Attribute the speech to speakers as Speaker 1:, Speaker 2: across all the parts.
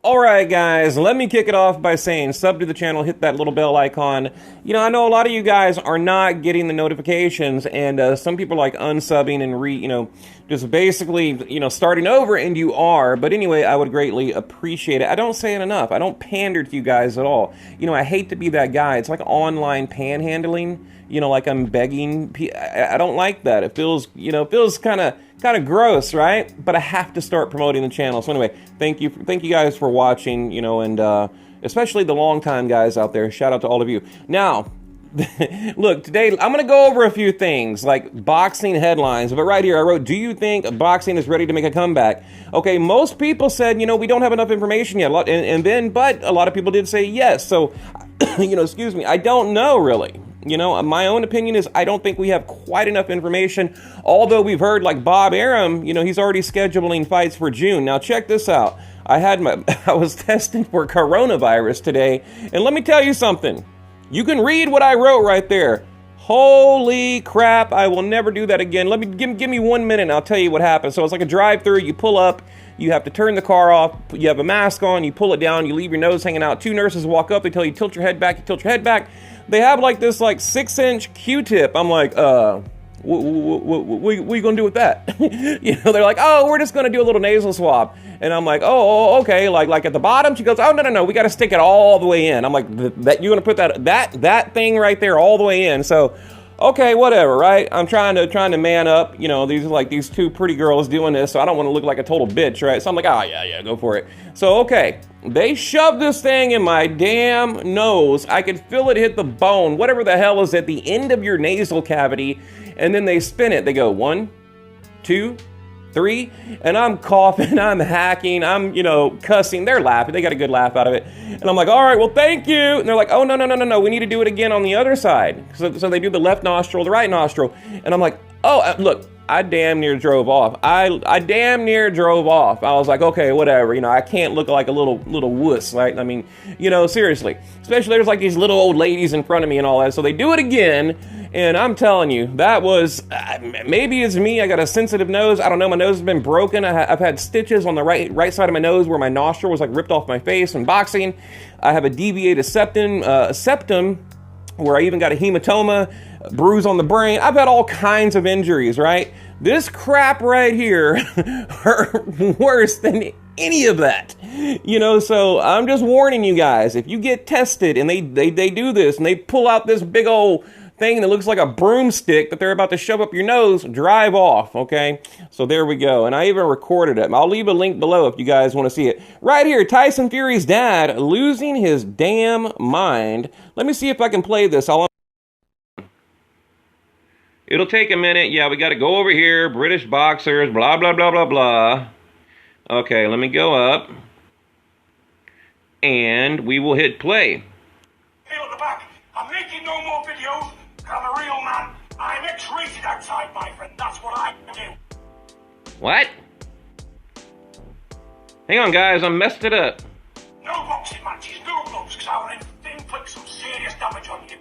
Speaker 1: Alright guys, let me kick it off by saying sub to the channel, hit that little bell icon. You know, I know a lot of you guys are not getting the notifications, and some people are like unsubbing and just basically, starting over, and you are. But anyway, I would greatly appreciate it. I don't say it enough. I don't pander to you guys at all. I hate to be that guy. It's like online panhandling. Like I'm begging. I don't like that. It feels kind of gross, right? But I have to start promoting the channel. So anyway, thank you guys for watching. And especially the long-time guys out there. Shout out to all of you. Now, look, today I'm gonna go over a few things like boxing headlines. But right here, I wrote, "Do you think boxing is ready to make a comeback?" Okay, most people said, we don't have enough information yet. But a lot of people did say yes. So, excuse me, I don't know really. My own opinion is I don't think we have quite enough information, although we've heard like Bob Arum, he's already scheduling fights for June. Now check this out. I was testing for coronavirus today, and let me tell you something. You can read what I wrote right there. Holy crap, I will never do that again. Give me 1 minute and I'll tell you what happened. So it's like a drive-through, you pull up, you have to turn the car off, you have a mask on, you pull it down, you leave your nose hanging out. Two nurses walk up, they tell you tilt your head back, you tilt your head back. They have like this 6-inch Q-tip. I'm like, what are you gonna do with that? They're like, oh, we're just gonna do a little nasal swab. And I'm like, oh, okay, like at the bottom? She goes, oh, no, we gotta stick it all the way in. I'm like, that you're gonna put that thing right there all the way in. So, okay, whatever, right? I'm trying to man up. These are like these two pretty girls doing this, so I don't want to look like a total bitch, right? So I'm like, oh, yeah, go for it. So, okay, they shoved this thing in my damn nose. I could feel it hit the bone, whatever the hell is at the end of your nasal cavity, and then they spin it. They go 1, 2, 3, and I'm coughing, I'm hacking, I'm, cussing. They're laughing. They got a good laugh out of it. And I'm like, all right, well, thank you. And they're like, oh, no. We need to do it again on the other side. So they do the left nostril, the right nostril. And I'm like, oh, look, I damn near drove off. I damn near drove off. I was like, okay, whatever. I can't look like a little wuss, right? I mean, seriously. Especially there's like these little old ladies in front of me and all that. So they do it again. And I'm telling you, that was, maybe it's me, I got a sensitive nose, I don't know, my nose has been broken, I've had stitches on the right side of my nose where my nostril was like ripped off my face in boxing. I have a deviated septum, where I even got a hematoma, a bruise on the brain. I've had all kinds of injuries, right? This crap right here hurt worse than any of that. So I'm just warning you guys, if you get tested and they do this and they pull out this big old thing that looks like a broomstick that they're about to shove up your nose, drive off, okay? So there we go. And I even recorded it. I'll leave a link below if you guys want to see it. Right here, Tyson Fury's dad losing his damn mind. Let me see if I can play this. It'll take a minute. Yeah, we got to go over here. British boxers, blah, blah, blah, blah, blah. Okay, let me go up. And we will hit play.
Speaker 2: Hey, at the back. I'm making no more videos. I'm a real man. I'm X-rated outside, my friend. That's what I do.
Speaker 1: What? Hang on, guys. I messed it up.
Speaker 2: No boxing matches, no gloves, because I will inflict some serious damage on you.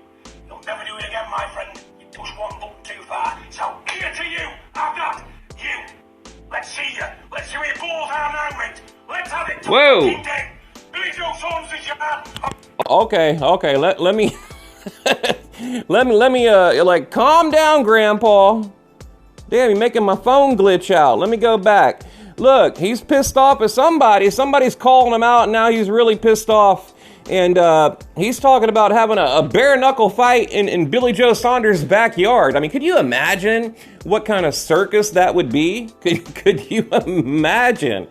Speaker 2: You'll never do it again, my friend. You push one button too far. So, here to you. I've got you. Let's see you. Let's see where your balls are now, mate. Let's have it.
Speaker 1: Whoa.
Speaker 2: Billy Joe Saunders is your man.
Speaker 1: Okay. Let me... let me like calm down, Grandpa. Damn, you're making my phone glitch out. Let me go back. Look, he's pissed off at somebody. Somebody's calling him out, and now he's really pissed off. And he's talking about having a bare knuckle fight in Billy Joe Saunders' backyard. I mean, could you imagine what kind of circus that would be? Could you imagine?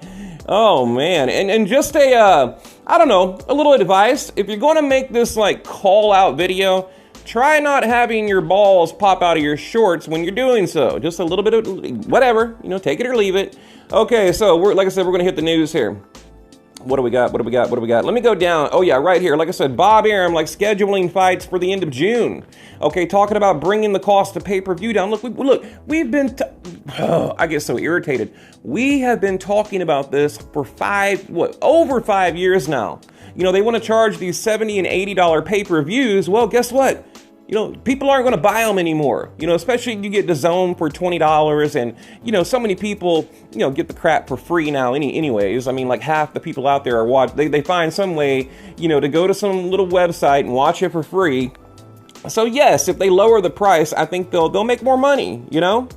Speaker 1: Oh man, and just I don't know, a little advice. If you're going to make this like call out video, try not having your balls pop out of your shorts when you're doing so. Just a little bit of whatever, take it or leave it. Okay, so like I said, we're going to hit the news here. What do we got? Let me go down. Oh yeah, right here. Like I said, Bob Arum scheduling fights for the end of June. Okay, talking about bringing the cost of pay-per-view down. Look, we've been. I get so irritated. We have been talking about this for over 5 years now. They want to charge these $70 and $80 pay-per-views. Well, guess what? You know, people aren't going to buy them anymore. You know, especially you get DAZN for $20, and you know, so many people, you know, get the crap for free now. Anyways, I mean, like half the people out there are they find some way, you know, to go to some little website and watch it for free. So yes, if they lower the price, I think they'll make more money. You know,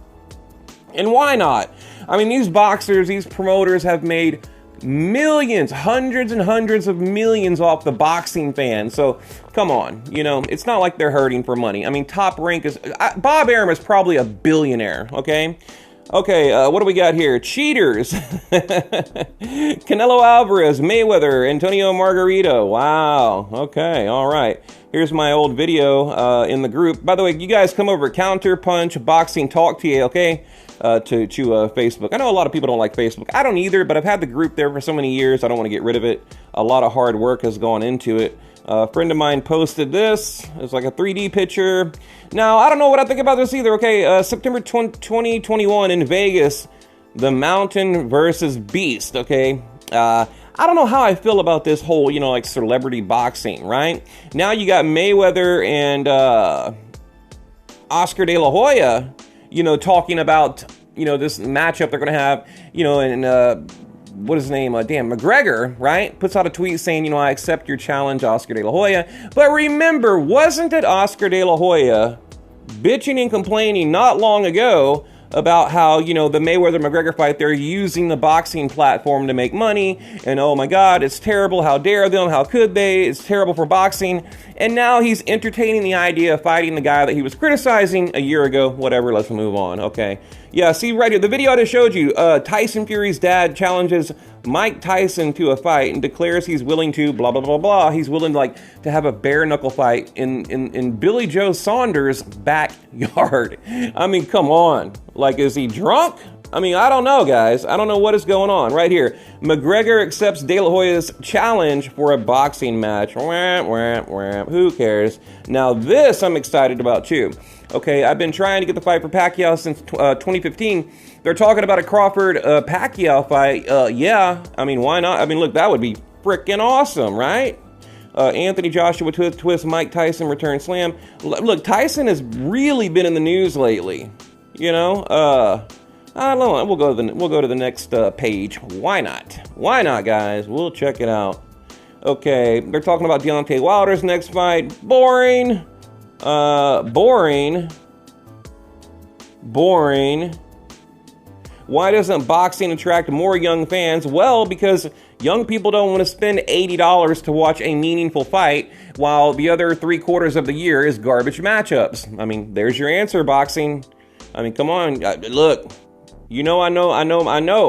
Speaker 1: and why not? I mean, these boxers, these promoters have made millions, hundreds and hundreds of millions off the boxing fans. So come on, you know, it's not like they're hurting for money. I mean, Top Rank is Bob Arum is probably a billionaire. Okay, what do we got here? Cheaters. Canelo Alvarez, Mayweather, Antonio Margarito. Wow. Okay, all right. Here's my old video in the group. By the way, you guys come over at Counterpunch Boxing Talk TA, okay? To Facebook. I know a lot of people don't like Facebook. I don't either, but I've had the group there for so many years. I don't want to get rid of it. A lot of hard work has gone into it. A friend of mine posted this. It's like a 3D picture. Now, I don't know what I think about this either. Okay, September 2021 in Vegas, The Mountain versus Beast. Okay, I don't know how I feel about this whole, you know, like celebrity boxing, right? Now you got Mayweather and Oscar De La Hoya, you know, talking about, you know, this matchup they're going to have, you know, and what is his name? McGregor, right? Puts out a tweet saying, you know, I accept your challenge, Oscar De La Hoya. But remember, wasn't it Oscar De La Hoya bitching and complaining not long ago about how, you know, the Mayweather-McGregor fight, they're using the boxing platform to make money, and oh my God, it's terrible, how dare them, how could they, it's terrible for boxing, and now he's entertaining the idea of fighting the guy that he was criticizing a year ago. Whatever, let's move on, okay? Yeah, see right here, the video I just showed you, Tyson Fury's dad challenges Mike Tyson to a fight and declares he's willing to blah, blah, blah, blah. He's willing to have a bare knuckle fight in Billy Joe Saunders' backyard. I mean, come on. Like, is he drunk? I mean, I don't know, guys. I don't know what is going on. Right here, McGregor accepts De La Hoya's challenge for a boxing match. Wah, wah, wah. Who cares? Now, this I'm excited about, too. Okay, I've been trying to get the fight for Pacquiao since 2015. They're talking about a Crawford-Pacquiao fight. Yeah, I mean, why not? I mean, look, that would be freaking awesome, right? Anthony Joshua twist, Mike Tyson return slam. Look, Tyson has really been in the news lately. You know, I don't know. We'll go to the next page. Why not? Why not, guys? We'll check it out. Okay, they're talking about Deontay Wilder's next fight. Boring. Boring. Why doesn't boxing attract more young fans? Well, because young people don't want to spend $80 to watch a meaningful fight, while the other 3/4 of the year is garbage matchups. I mean, there's your answer, boxing. I mean, come on, look. You know, I know.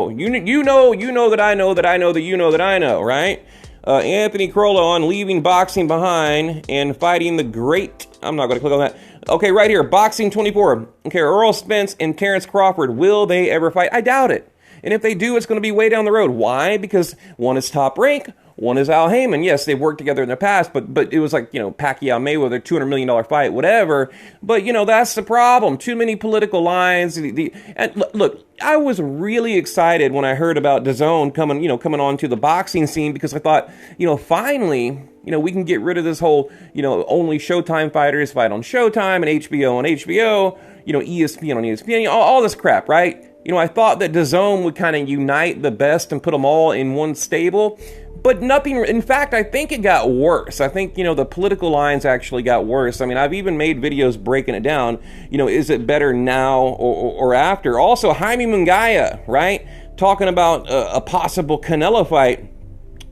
Speaker 1: You know that I know that you know that I know, right? Anthony Crolla on leaving boxing behind and fighting the great. I'm not going to click on that. Okay, right here, Boxing 24. Okay, Errol Spence and Terrence Crawford. Will they ever fight? I doubt it. And if they do, it's going to be way down the road. Why? Because one is Top Rank, one is Al Heyman. Yes, they've worked together in the past, but it was like, you know, Pacquiao Mayweather, $200 million fight, whatever. But, you know, that's the problem. Too many political lines. And look, I was really excited when I heard about DAZN coming onto the boxing scene, because I thought, you know, finally, you know, we can get rid of this whole, you know, only Showtime fighters fight on Showtime and HBO on HBO, you know, ESPN on ESPN, all this crap, right? You know, I thought that DAZN would kind of unite the best and put them all in one stable, but nothing. In fact, I think it got worse. I think, you know, the political lines actually got worse. I mean, I've even made videos breaking it down. You know, is it better now or after? Also, Jaime Munguia, right? Talking about a possible Canelo fight.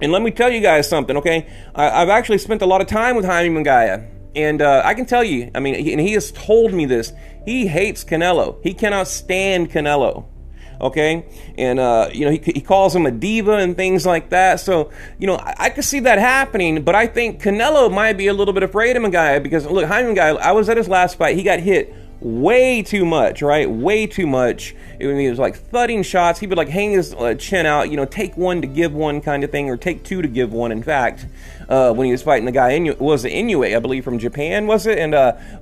Speaker 1: And let me tell you guys something, okay? I've actually spent a lot of time with Jaime Munguia. And I can tell you, I mean, and he has told me this, he hates Canelo. He cannot stand Canelo, okay? And, you know, he calls him a diva and things like that. So, you know, I could see that happening, but I think Canelo might be a little bit afraid of Munguia because, look, Jaime Munguia, I was at his last fight. He got hit way too much, right? Way too much. He was like thudding shots. He would like hang his chin out, you know, take one to give one kind of thing, or take two to give one, in fact, when he was fighting the guy, was it Inoue, I believe, from Japan, was it? And,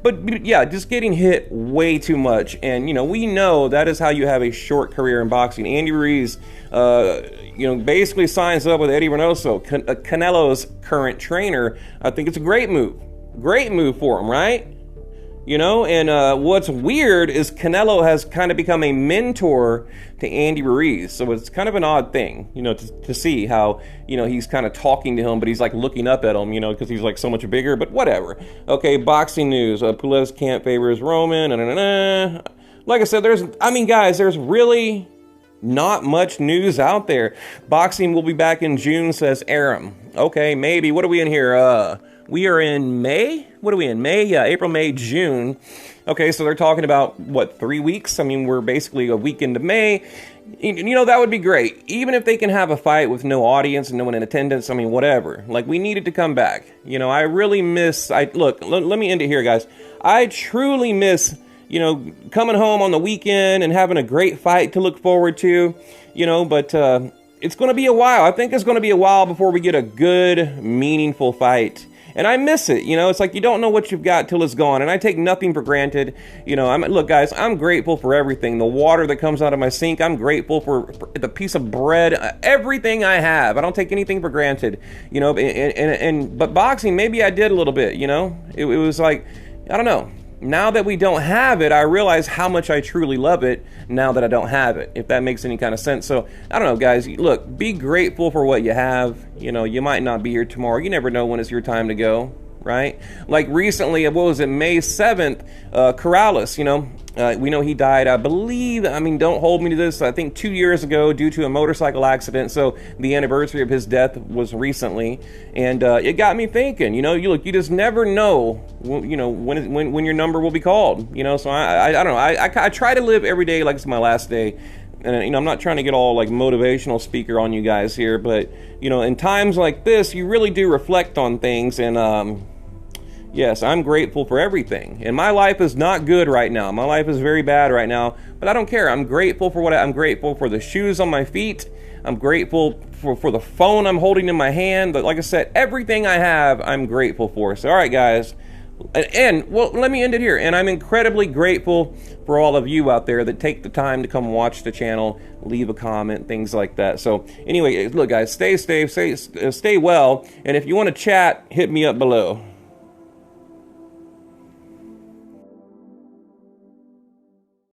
Speaker 1: but yeah, just getting hit way too much. And, you know, we know that is how you have a short career in boxing. Andy Ruiz, you know, basically signs up with Eddie Reynoso, Canelo's current trainer. I think it's a great move. Great move for him, right? You know, and what's weird is Canelo has kind of become a mentor to Andy Ruiz. So it's kind of an odd thing, you know, to see how, you know, he's kind of talking to him, but he's like looking up at him, you know, because he's like so much bigger, but whatever. Okay, boxing news. Pulev camp favors Roman. Like I said, guys, there's really not much news out there. Boxing will be back in June, says Aram. Okay, maybe. What are we in here? We are in May? What are we in? May? Yeah, April, May, June. Okay, so they're talking about, what, 3 weeks? I mean, we're basically a week into May. You know, that would be great. Even if they can have a fight with no audience and no one in attendance, I mean, whatever. Like, we needed to come back. You know, I really miss... Look, let me end it here, guys. I truly miss, you know, coming home on the weekend and having a great fight to look forward to. You know, but it's going to be a while. I think it's going to be a while before we get a good, meaningful fight. And I miss it, you know, it's like you don't know what you've got till it's gone, and I take nothing for granted. You know, look, guys, I'm grateful for everything. The water that comes out of my sink, I'm grateful for the piece of bread, everything I have. I don't take anything for granted, you know, but boxing, maybe I did a little bit, you know. It was like, I don't know. Now that we don't have it, I realize how much I truly love it now that I don't have it, if that makes any kind of sense. So, I don't know, guys. Look, be grateful for what you have. You know, you might not be here tomorrow. You never know when it's your time to go, right? Like recently, what was it, May 7th, Corrales, you know, we know he died, I believe, I mean, don't hold me to this, I think 2 years ago due to a motorcycle accident. So the anniversary of his death was recently, and it got me thinking, you know, you just never know, you know, when your number will be called, you know. So I don't know, I try to live every day like it's my last day. And, you know, I'm not trying to get all, like, motivational speaker on you guys here, but, you know, in times like this, you really do reflect on things, and, yes, I'm grateful for everything. And my life is not good right now. My life is very bad right now, but I don't care. I'm grateful for I'm grateful for the shoes on my feet. I'm grateful for the phone I'm holding in my hand. But like I said, everything I have, I'm grateful for. So, all right, guys. Well, let me end it here. And I'm incredibly grateful for all of you out there that take the time to come watch the channel, leave a comment, things like that. So anyway, look, guys, stay well. And if you want to chat, hit me up below.